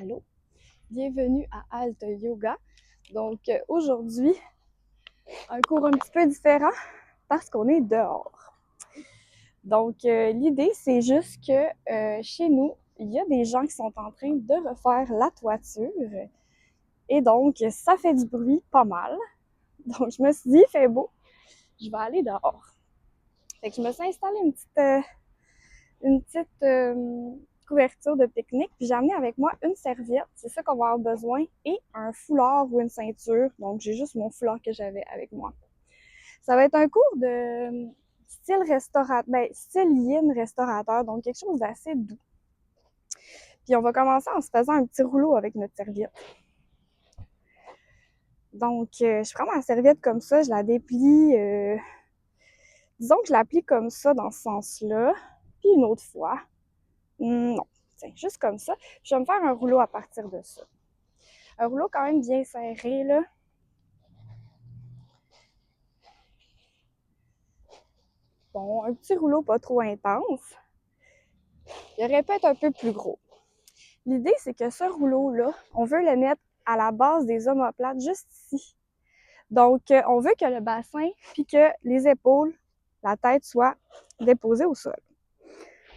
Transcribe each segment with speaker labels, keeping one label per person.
Speaker 1: Allô, bienvenue à Alt Yoga. Donc aujourd'hui, un cours un petit peu différent parce qu'on est dehors. Donc l'idée, c'est juste que chez nous, il y a des gens qui sont en train de refaire la toiture et donc ça fait du bruit pas mal. Donc je me suis dit, il fait beau, je vais aller dehors. Fait que je me suis installée une petite couverture de pique-nique, puis j'ai amené avec moi une serviette, c'est ça qu'on va avoir besoin, et un foulard ou une ceinture. Donc j'ai juste mon foulard que j'avais avec moi. Ça va être un cours de style restaurateur, style yin restaurateur, donc quelque chose d'assez doux. Puis on va commencer en se faisant un petit rouleau avec notre serviette. Donc je prends ma serviette comme ça, je la déplie, disons que je la plie comme ça dans ce sens-là, puis une autre fois. Non, tiens, juste comme ça. Je vais me faire un rouleau à partir de ça. Un rouleau quand même bien serré, là. Bon, un petit rouleau pas trop intense. Il aurait pu être un peu plus gros. L'idée, c'est que ce rouleau-là, on veut le mettre à la base des omoplates, juste ici. Donc, on veut que le bassin, puis que les épaules, la tête soient déposées au sol.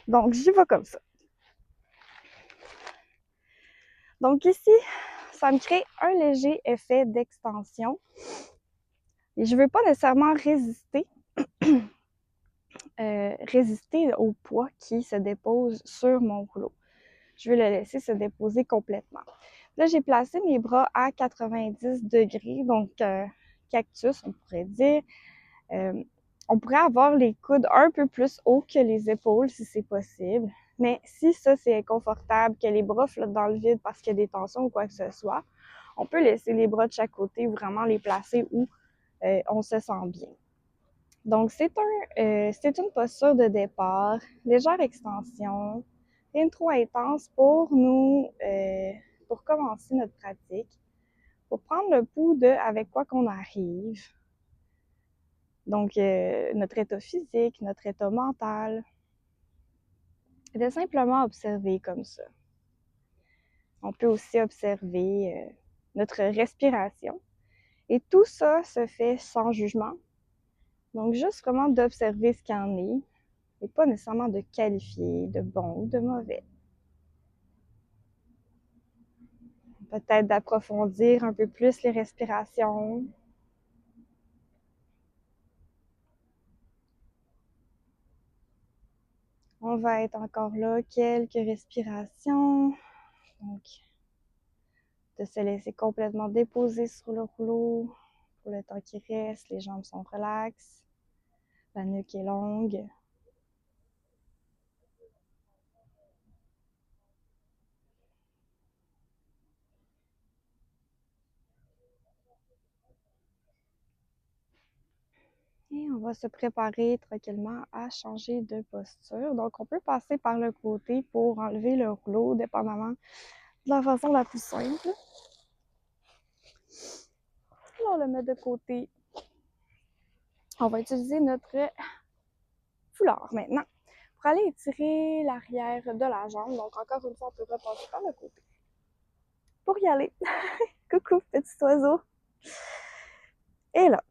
Speaker 1: Donc, j'y vais comme ça. Donc ici, ça me crée un léger effet d'extension. Et je ne veux pas nécessairement résister au poids qui se dépose sur mon rouleau. Je veux le laisser se déposer complètement. Là, j'ai placé mes bras à 90 degrés, donc cactus, on pourrait dire. On pourrait avoir les coudes un peu plus hauts que les épaules si c'est possible. Mais si ça, c'est inconfortable, que les bras flottent dans le vide parce qu'il y a des tensions ou quoi que ce soit, on peut laisser les bras de chaque côté ou vraiment les placer où on se sent bien. Donc, c'est une posture de départ, légère extension, rien de trop intense pour pour commencer notre pratique, pour prendre le pouls de avec quoi qu'on arrive. Donc, notre état physique, notre état mental, et de simplement observer comme ça. On peut aussi observer notre respiration. Et tout ça se fait sans jugement. Donc, juste vraiment d'observer ce qu'il en est, et pas nécessairement de qualifier de bon ou de mauvais. Peut-être d'approfondir un peu plus les respirations. On va être encore là, quelques respirations. Donc, de se laisser complètement déposer sur le rouleau pour le temps qui reste. Les jambes sont relaxes, la nuque est longue. Et on va se préparer tranquillement à changer de posture. Donc, on peut passer par le côté pour enlever le rouleau, dépendamment de la façon la plus simple. On le met de côté. On va utiliser notre foulard maintenant pour aller étirer l'arrière de la jambe. Donc, encore une fois, on peut repasser par le côté pour y aller. Coucou, petit oiseau. Et là,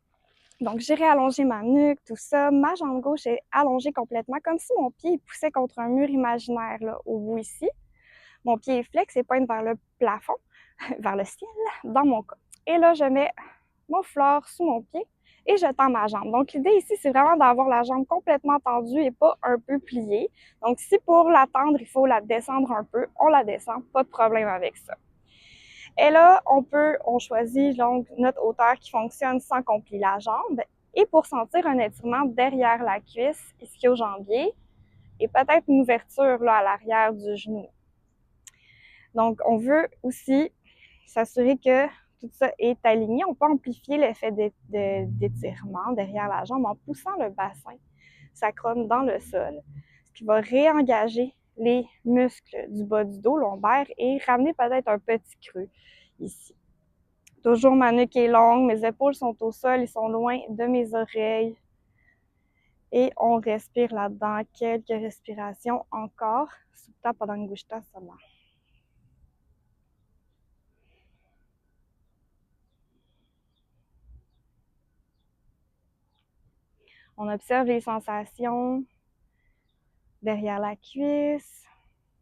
Speaker 1: donc j'ai réallongé ma nuque, tout ça. Ma jambe gauche est allongée complètement, comme si mon pied poussait contre un mur imaginaire là, au bout ici. Mon pied est flex et pointe vers le plafond, vers le ciel, dans mon cas. Et là, je mets mon foulard sous mon pied et je tends ma jambe. Donc, l'idée ici, c'est vraiment d'avoir la jambe complètement tendue et pas un peu pliée. Donc, si pour la tendre, il faut la descendre un peu, on la descend, pas de problème avec ça. Et là, on choisit donc notre hauteur qui fonctionne sans qu'on plie la jambe. Et pour sentir un étirement derrière la cuisse, ischio-jambier, et peut-être une ouverture là, à l'arrière du genou. Donc, on veut aussi s'assurer que tout ça est aligné. On peut amplifier l'effet d'étirement derrière la jambe en poussant le bassin sacrum dans le sol, ce qui va réengager les muscles du bas du dos lombaire et ramener peut-être un petit creux ici. Toujours ma nuque est longue, mes épaules sont au sol, ils sont loin de mes oreilles. Et on respire là-dedans, quelques respirations encore. Supta Padangusthasana. On observe les sensations derrière la cuisse.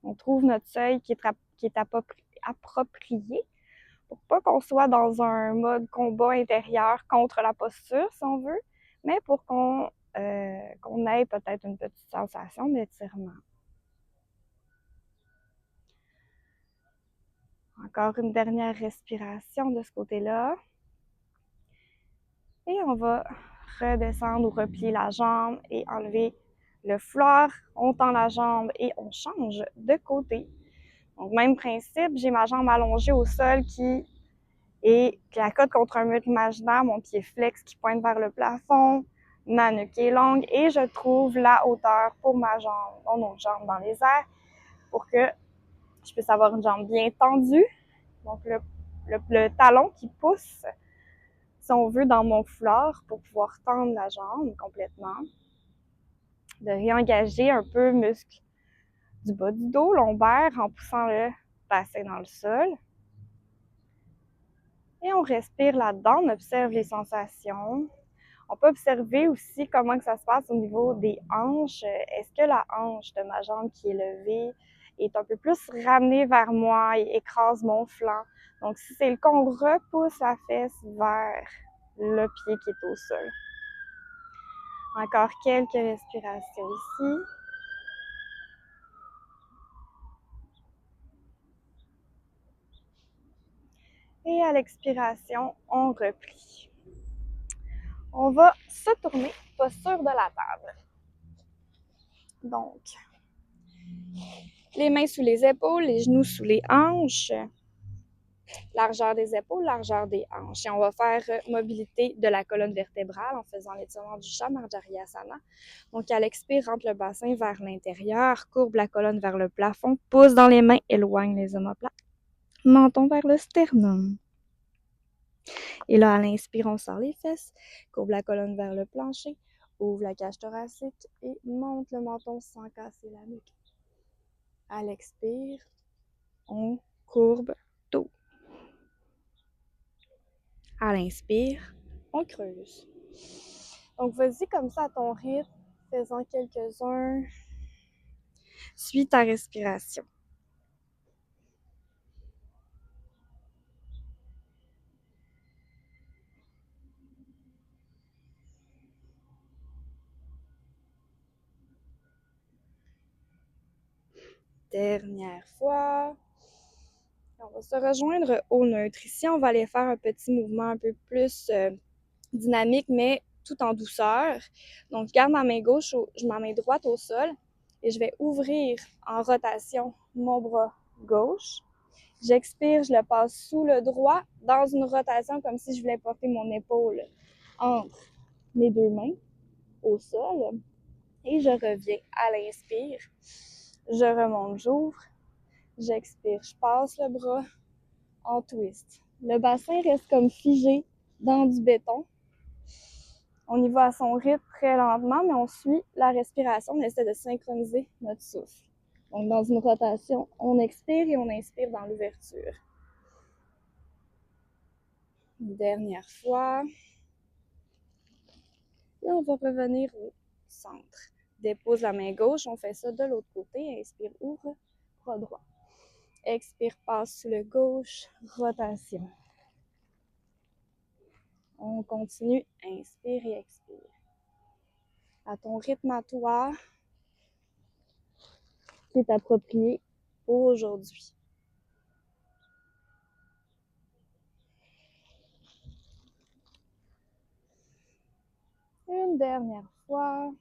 Speaker 1: On trouve notre seuil qui est approprié pour pas qu'on soit dans un mode combat intérieur contre la posture, si on veut, mais pour qu'on ait peut-être une petite sensation d'étirement. Encore une dernière respiration de ce côté-là. Et on va redescendre ou replier la jambe et enlever le foulard. On tend la jambe et on change de côté. Donc, même principe, j'ai ma jambe allongée au sol qui accote contre un mur imaginaire, mon pied flex qui pointe vers le plafond, ma nuque est longue et je trouve la hauteur pour ma jambe, mon autre jambe dans les airs pour que je puisse avoir une jambe bien tendue. Donc, le talon qui pousse, si on veut, dans mon foulard pour pouvoir tendre la jambe complètement. De réengager un peu le muscle du bas du dos, lombaire, en poussant le bassin dans le sol. Et on respire là-dedans, on observe les sensations. On peut observer aussi comment que ça se passe au niveau des hanches. Est-ce que la hanche de ma jambe qui est levée est un peu plus ramenée vers moi et écrase mon flanc? Donc, si c'est le cas, on repousse la fesse vers le pied qui est au sol. Encore quelques respirations ici. Et à l'expiration, on replie. On va se tourner, posture de la table. Donc, les mains sous les épaules, les genoux sous les hanches. Largeur des épaules, largeur des hanches. Et on va faire mobilité de la colonne vertébrale en faisant l'étirement du Chamarjariyasana. Donc, à l'expire, rentre le bassin vers l'intérieur, courbe la colonne vers le plafond, pousse dans les mains, éloigne les omoplates. Menton vers le sternum. Et là, à l'inspire, on sort les fesses, courbe la colonne vers le plancher, ouvre la cage thoracique et monte le menton sans casser la nuque. À l'expire, on courbe dos. À l'inspire, on creuse. Donc, vas-y comme ça à ton rythme, faisant quelques-uns. Suis ta respiration. Dernière fois. On va se rejoindre au neutre. Ici, on va aller faire un petit mouvement un peu plus dynamique, mais tout en douceur. Donc, je garde ma main gauche, ma main droite au sol et je vais ouvrir en rotation mon bras gauche. J'expire, je le passe sous le droit dans une rotation comme si je voulais porter mon épaule entre mes deux mains au sol. Et je reviens à l'inspire. Je remonte, j'ouvre. J'expire, je passe le bras en twist. Le bassin reste comme figé dans du béton. On y va à son rythme très lentement, mais on suit la respiration. On essaie de synchroniser notre souffle. Donc, dans une rotation, on expire et on inspire dans l'ouverture. Une dernière fois. Et on va revenir au centre. Dépose la main gauche, on fait ça de l'autre côté. Inspire, ouvre, bras droit. Expire, passe sous le gauche, rotation. On continue, inspire et expire. À ton rythme à toi, qui est approprié pour aujourd'hui. Une dernière fois.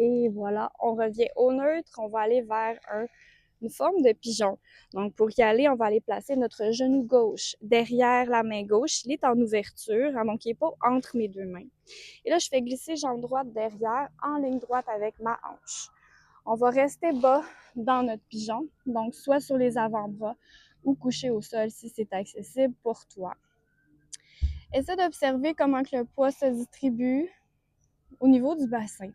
Speaker 1: Et voilà, on revient au neutre. On va aller vers une forme de pigeon. Donc, pour y aller, on va aller placer notre genou gauche derrière la main gauche. Il est en ouverture, hein, donc il n'est pas entre mes deux mains. Et là, je fais glisser jambe droite derrière, en ligne droite avec ma hanche. On va rester bas dans notre pigeon, donc soit sur les avant-bras ou couché au sol si c'est accessible pour toi. Essaie d'observer comment que le poids se distribue au niveau du bassin.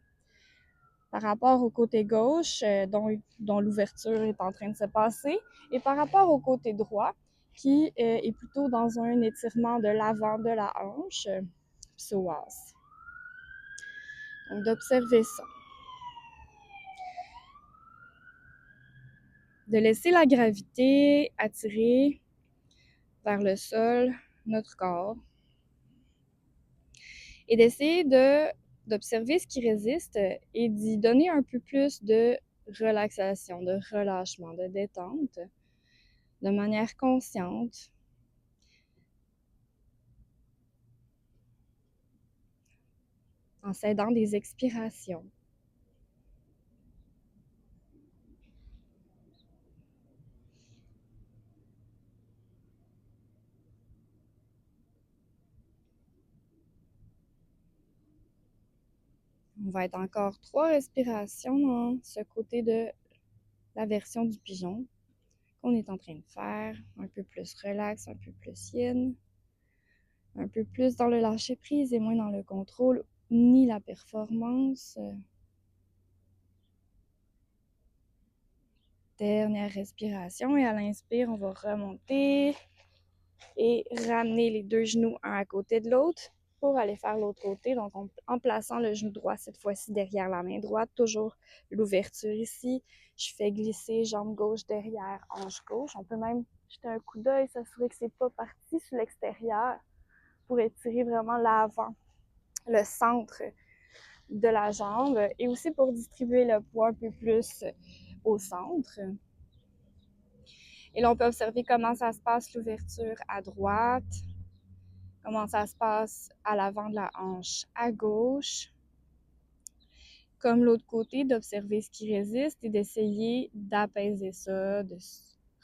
Speaker 1: Par rapport au côté gauche, dont l'ouverture est en train de se passer, et par rapport au côté droit, qui est plutôt dans un étirement de l'avant de la hanche. psoas. Donc, d'observer ça. De laisser la gravité attirer vers le sol notre corps et d'essayer d'observer ce qui résiste et d'y donner un peu plus de relaxation, de relâchement, de détente, de manière consciente. En s'aidant des expirations. On va être encore 3 respirations dans ce côté de la version du pigeon qu'on est en train de faire. Un peu plus relax, un peu plus yin. Un peu plus dans le lâcher-prise et moins dans le contrôle ni la performance. Dernière respiration et à l'inspire, on va remonter et ramener les 2 genoux un à côté de l'autre pour aller faire l'autre côté. Donc, en plaçant le genou droit cette fois-ci derrière la main droite, toujours l'ouverture ici. Je fais glisser jambe gauche derrière, hanche gauche. On peut même jeter un coup d'œil, s'assurer que c'est pas parti sur l'extérieur pour étirer vraiment l'avant, le centre de la jambe et aussi pour distribuer le poids un peu plus au centre. Et là, on peut observer comment ça se passe l'ouverture à droite, comment ça se passe à l'avant de la hanche à gauche. Comme l'autre côté, d'observer ce qui résiste et d'essayer d'apaiser ça, de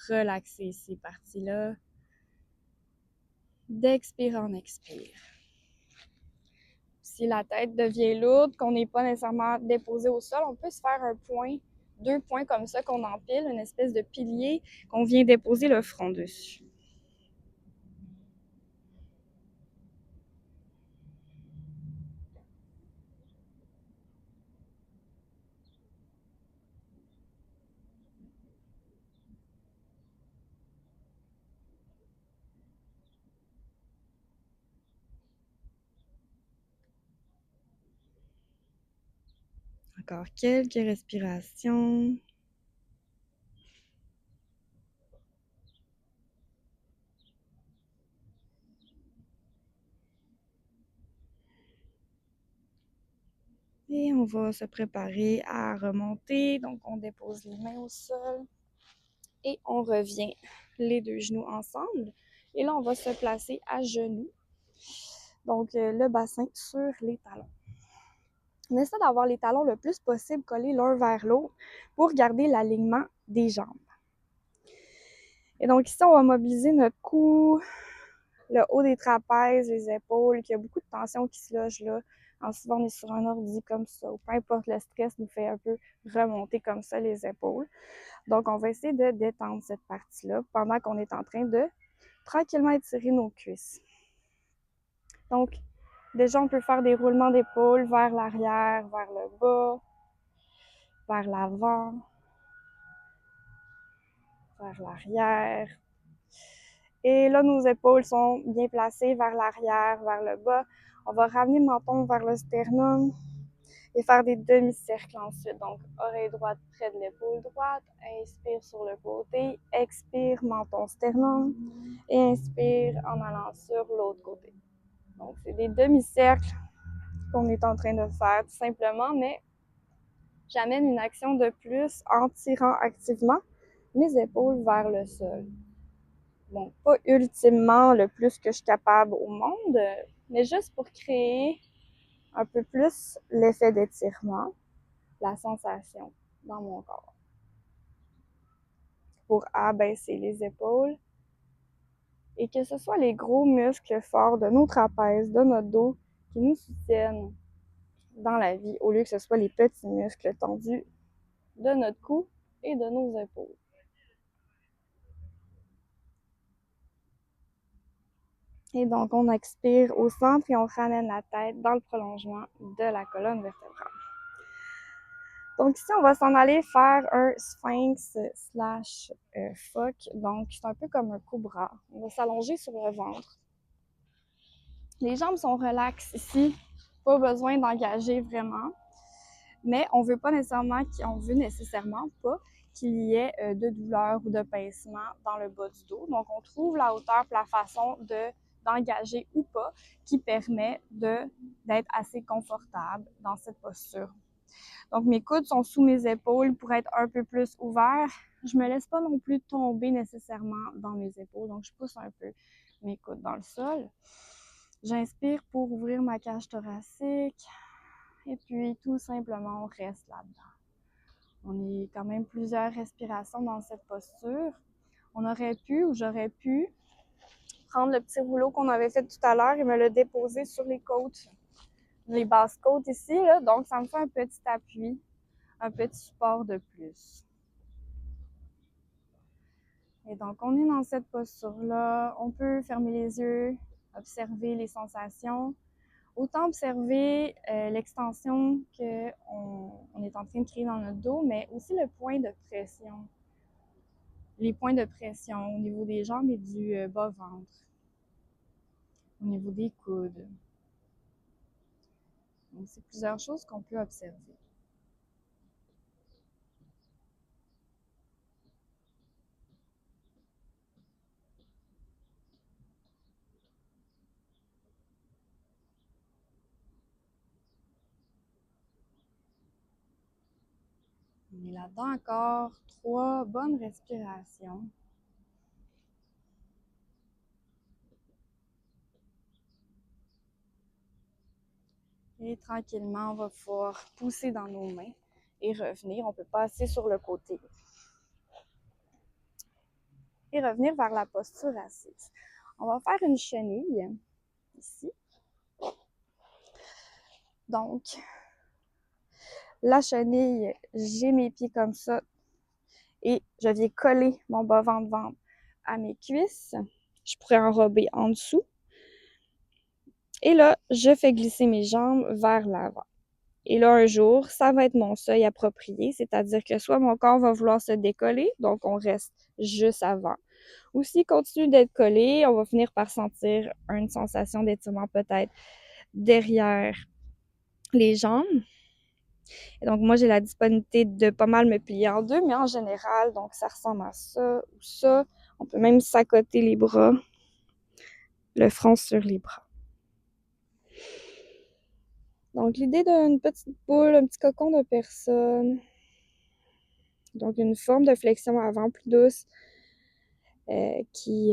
Speaker 1: relaxer ces parties-là. D'expire en expire. Si la tête devient lourde, qu'on n'est pas nécessairement déposé au sol, on peut se faire un point, 2 points comme ça qu'on empile, une espèce de pilier qu'on vient déposer le front dessus. Encore quelques respirations. Et on va se préparer à remonter. Donc, on dépose les mains au sol et on revient les 2 genoux ensemble. Et là, on va se placer à genoux. Donc, le bassin sur les talons. On essaie d'avoir les talons le plus possible collés l'un vers l'autre pour garder l'alignement des jambes. Et donc ici, on va mobiliser notre cou, le haut des trapèzes, les épaules, qu'il y a beaucoup de tension qui se loge là. En souvent, on est sur un ordi comme ça, ou peu importe, le stress nous fait un peu remonter comme ça les épaules. Donc, on va essayer de détendre cette partie-là pendant qu'on est en train de tranquillement étirer nos cuisses. Donc, déjà, on peut faire des roulements d'épaule vers l'arrière, vers le bas, vers l'avant, vers l'arrière. Et là, nos épaules sont bien placées vers l'arrière, vers le bas. On va ramener le menton vers le sternum et faire des demi-cercles ensuite. Donc, oreille droite près de l'épaule droite. Inspire sur le côté. Expire, menton sternum. Et inspire en allant sur l'autre côté. Donc, c'est des demi-cercles qu'on est en train de faire tout simplement, mais j'amène une action de plus en tirant activement mes épaules vers le sol. Bon, pas ultimement le plus que je suis capable au monde, mais juste pour créer un peu plus l'effet d'étirement, la sensation dans mon corps. Pour abaisser les épaules et que ce soit les gros muscles forts de nos trapèzes, de notre dos, qui nous soutiennent dans la vie, au lieu que ce soit les petits muscles tendus de notre cou et de nos épaules. Et donc, on expire au centre et on ramène la tête dans le prolongement de la colonne vertébrale. Donc ici, on va s'en aller faire un sphinx slash phoque. Donc, c'est un peu comme un cobra. On va s'allonger sur le ventre. Les jambes sont relaxes ici, pas besoin d'engager vraiment, mais on veut nécessairement pas qu'il y ait de douleur ou de pincement dans le bas du dos. Donc, on trouve la hauteur et la façon d'engager ou pas qui permet d'être assez confortable dans cette posture. Donc, mes coudes sont sous mes épaules pour être un peu plus ouverts. Je me laisse pas non plus tomber nécessairement dans mes épaules, donc je pousse un peu mes coudes dans le sol. J'inspire pour ouvrir ma cage thoracique et puis tout simplement, on reste là-dedans. On est quand même plusieurs respirations dans cette posture. On aurait pu ou j'aurais pu prendre le petit rouleau qu'on avait fait tout à l'heure et me le déposer sur les côtes, les basses côtes ici, là. Donc ça me fait un petit appui, un petit support de plus. Et donc on est dans cette posture-là. On peut fermer les yeux, observer les sensations. Autant observer l'extension qu'on est en train de créer dans notre dos, mais aussi le point de pression. Les points de pression au niveau des jambes et du bas-ventre, au niveau des coudes. Donc, c'est plusieurs choses qu'on peut observer. On est là-dedans encore 3 bonnes respirations. Et tranquillement, on va pouvoir pousser dans nos mains et revenir. On peut passer sur le côté. Et revenir vers la posture assise. On va faire une chenille ici. Donc, la chenille, j'ai mes pieds comme ça et je viens coller mon bas-ventre à mes cuisses. Je pourrais enrober en dessous. Et là, je fais glisser mes jambes vers l'avant. Et là, un jour, ça va être mon seuil approprié, c'est-à-dire que soit mon corps va vouloir se décoller, donc on reste juste avant, ou s'il continue d'être collé, on va finir par sentir une sensation d'étirement peut-être derrière les jambes. Et donc, moi, j'ai la disponibilité de pas mal me plier en deux, mais en général, donc ça ressemble à ça ou ça. On peut même s'accoter les bras, le front sur les bras. Donc, l'idée d'une petite boule, un petit cocon de personne. Donc, une forme de flexion avant plus douce qui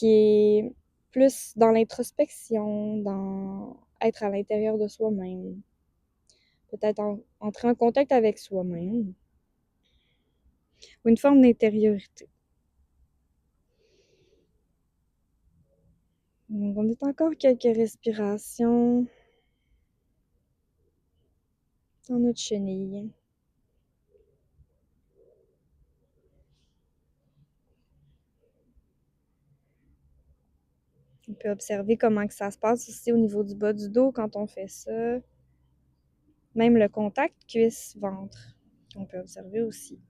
Speaker 1: est plus dans l'introspection, dans être à l'intérieur de soi-même. Peut-être entrer en contact avec soi-même. Ou une forme d'intériorité. Donc, on est encore quelques respirations dans notre chenille. On peut observer comment que ça se passe aussi au niveau du bas du dos quand on fait ça. Même le contact cuisse-ventre, on peut observer aussi.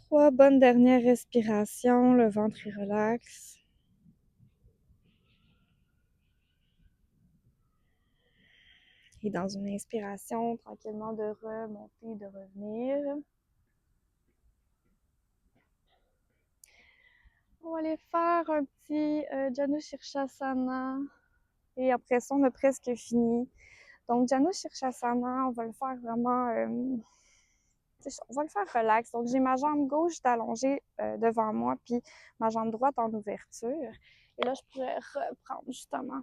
Speaker 1: 3 bonnes dernières respirations, le ventre est relax. Et dans une inspiration, tranquillement de remonter, de revenir. On va aller faire un petit Janu Shirshasana. Et après ça, on a presque fini. Donc, Janu Shirshasana, on va le faire vraiment... on va le faire relax. Donc, j'ai ma jambe gauche allongée devant moi, puis ma jambe droite en ouverture. Et là, je pourrais reprendre justement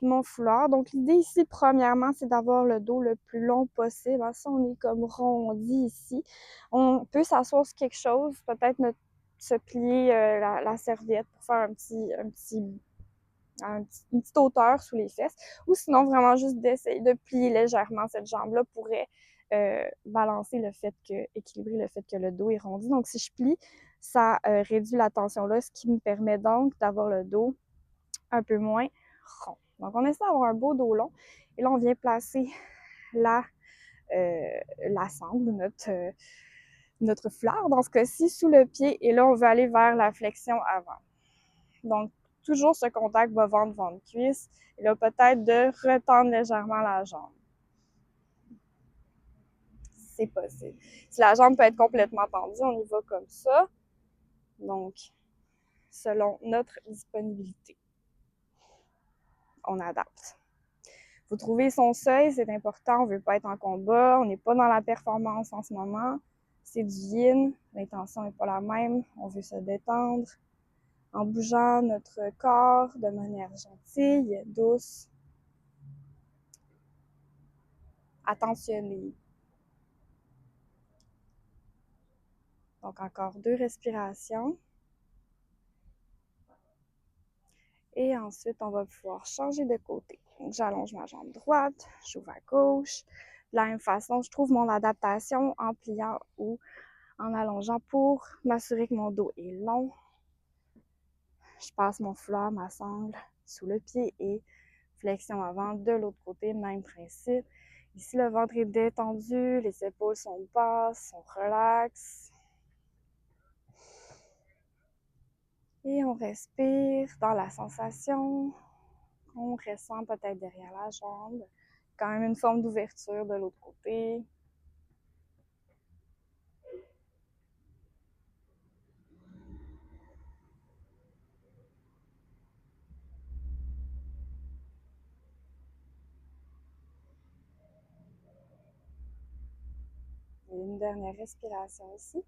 Speaker 1: mon foulard. Donc, l'idée ici, premièrement, c'est d'avoir le dos le plus long possible. Ça, on est comme rondi ici. On peut s'asseoir sur quelque chose, peut-être se plier la serviette pour faire une petite hauteur sous les fesses. Ou sinon, vraiment juste d'essayer de plier légèrement cette jambe-là pourrait balancer le fait équilibrer le fait que le dos est rondi. Donc, si je plie, ça réduit la tension là, ce qui me permet donc d'avoir le dos un peu moins rond. Donc, on essaie d'avoir un beau dos long. Et là, on vient placer la la sangle, notre foulard dans ce cas-ci, sous le pied. Et là, on va aller vers la flexion avant. Donc, toujours ce contact bas-ventre, ventre-cuisse. Et là, peut-être de retendre légèrement la jambe. C'est possible. Si la jambe peut être complètement tendue, on y va comme ça. Donc, selon notre disponibilité, on adapte. Vous trouvez son seuil, c'est important. On ne veut pas être en combat. On n'est pas dans la performance en ce moment. C'est du yin. L'intention n'est pas la même. On veut se détendre en bougeant notre corps de manière gentille, douce, attentionnée. Donc, encore 2 respirations. Et ensuite, on va pouvoir changer de côté. Donc, j'allonge ma jambe droite, j'ouvre à gauche. De la même façon, je trouve mon adaptation en pliant ou en allongeant pour m'assurer que mon dos est long. Je passe mon foulard, ma sangle sous le pied et flexion avant de l'autre côté, même principe. Ici, le ventre est détendu, les épaules sont basses, on relaxe. Et on respire dans la sensation qu'on ressent peut-être derrière la jambe. Quand même une forme d'ouverture de l'autre côté. Et une dernière respiration ici.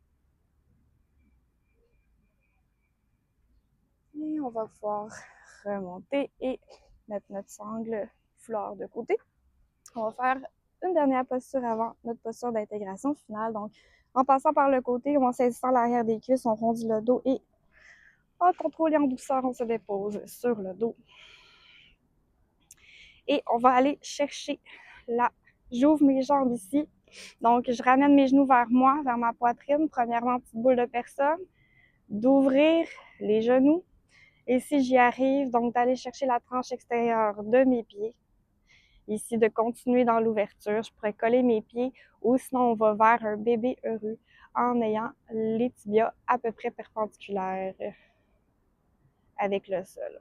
Speaker 1: Et on va pouvoir remonter et mettre notre sangle foulard de côté. On va faire une dernière posture avant notre posture d'intégration finale. Donc, en passant par le côté ou en saisissant l'arrière des cuisses, on rondit le dos et en contrôle et en douceur, on se dépose sur le dos. Et on va aller chercher là. J'ouvre mes jambes ici. Donc, je ramène mes genoux vers moi, vers ma poitrine. Premièrement, petite boule de personne. D'ouvrir les genoux. Et si j'y arrive, donc d'aller chercher la tranche extérieure de mes pieds. Ici, de continuer dans l'ouverture. Je pourrais coller mes pieds ou sinon on va vers un bébé heureux en ayant les tibias à peu près perpendiculaires avec le sol.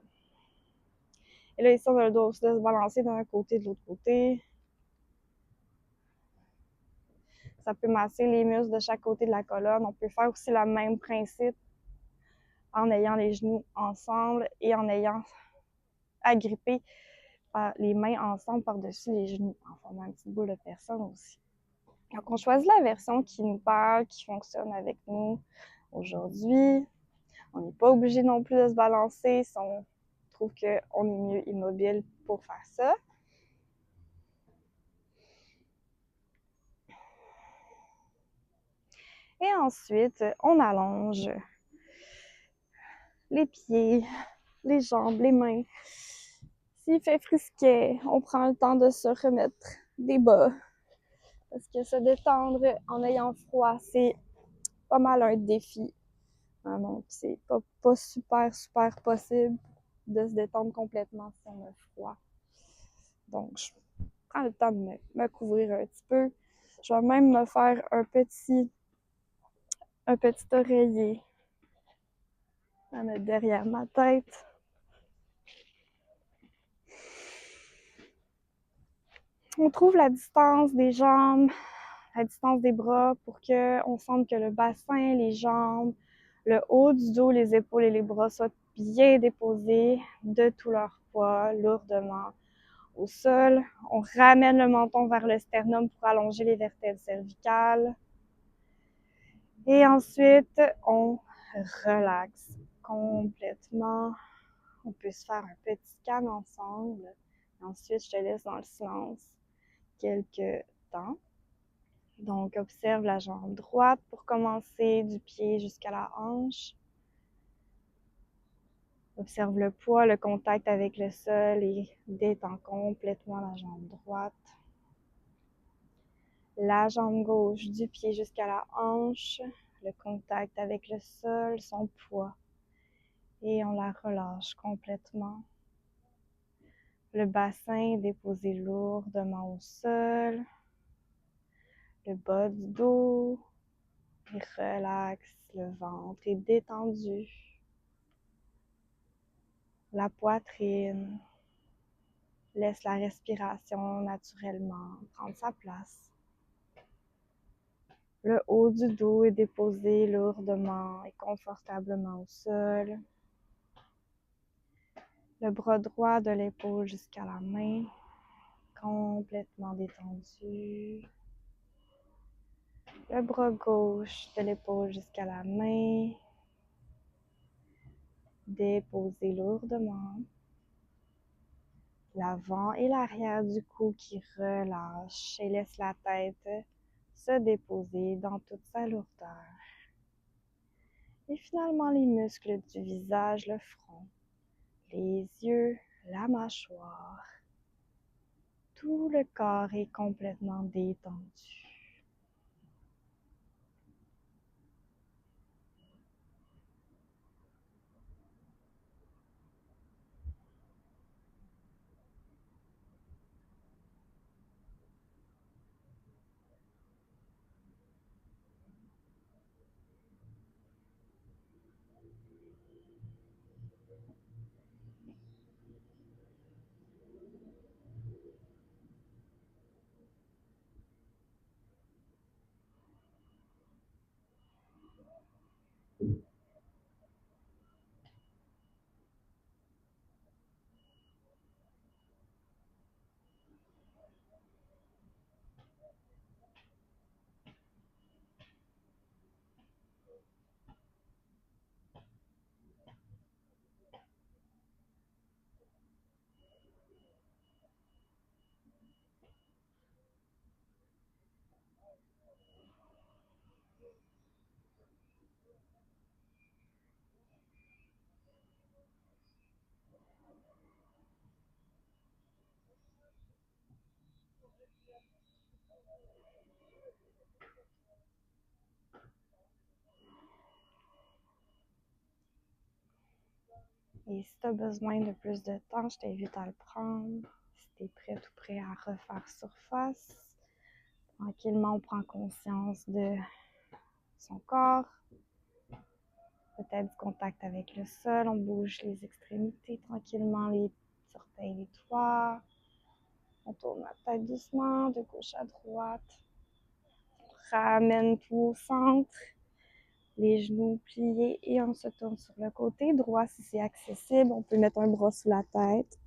Speaker 1: Et là, ici, on a le dos aussi de se balancer d'un côté de l'autre côté. Ça peut masser les muscles de chaque côté de la colonne. On peut faire aussi le même principe en ayant les genoux ensemble et en ayant agrippé les mains ensemble par-dessus les genoux, en formant une petite boule de personne aussi. Donc, on choisit la version qui nous parle, qui fonctionne avec nous aujourd'hui. On n'est pas obligé non plus de se balancer si on trouve qu'on est mieux immobile pour faire ça. Et ensuite, on allonge les pieds, les jambes, les mains. S'il fait frisquet, on prend le temps de se remettre des bas. Parce que se détendre en ayant froid, c'est pas mal un défi. Donc, c'est pas super possible de se détendre complètement si on a froid. Donc, je prends le temps de me couvrir un petit peu. Je vais même me faire un petit oreiller à mettre derrière ma tête. On trouve la distance des jambes, la distance des bras pour qu'on sente que le bassin, les jambes, le haut du dos, les épaules et les bras soient bien déposés de tout leur poids, lourdement au sol. On ramène le menton vers le sternum pour allonger les vertèbres cervicales. Et ensuite, on relaxe complètement. On peut se faire un petit scan ensemble. Ensuite, je te laisse dans le silence quelques temps. Donc, observe la jambe droite pour commencer, du pied jusqu'à la hanche. Observe le poids, le contact avec le sol et détends complètement la jambe droite. La jambe gauche, du pied jusqu'à la hanche, le contact avec le sol, son poids. Et on la relâche complètement. Le bassin déposé lourdement au sol. Le bas du dos est relax, le ventre est détendu. La poitrine, laisse la respiration naturellement prendre sa place. Le haut du dos est déposé lourdement et confortablement au sol. Le bras droit de l'épaule jusqu'à la main, complètement détendu. Le bras gauche de l'épaule jusqu'à la main, déposé lourdement. L'avant et l'arrière du cou qui relâchent et laisse la tête se déposer dans toute sa lourdeur. Et finalement, les muscles du visage, le front, les yeux, la mâchoire. Tout le corps est complètement détendu. Et si tu as besoin de plus de temps, je t'invite à le prendre. Si tu es prêt, tout prêt à refaire surface, tranquillement, on prend conscience de son corps, peut-être du contact avec le sol, on bouge les extrémités tranquillement, les orteils, les doigts. On tourne la tête doucement, de gauche à droite. On ramène tout au centre. Les genoux pliés et on se tourne sur le côté droit si c'est accessible. On peut mettre un bras sous la tête.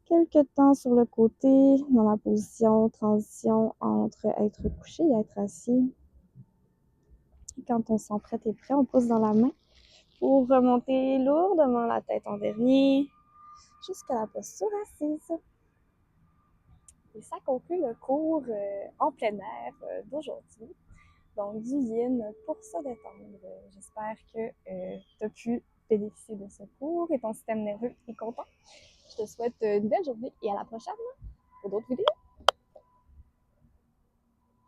Speaker 1: Quelques temps sur le côté, dans la position transition entre être couché et être assis. Et quand on sent prêt et prêt, on pousse dans la main pour remonter lourdement la tête en dernier jusqu'à la posture assise. Et ça conclut le cours en plein air d'aujourd'hui. Donc, du yin pour se détendre. J'espère que tu as pu bénéficier de ce cours et ton système nerveux est content. Je te souhaite une belle journée et à la prochaine pour d'autres vidéos.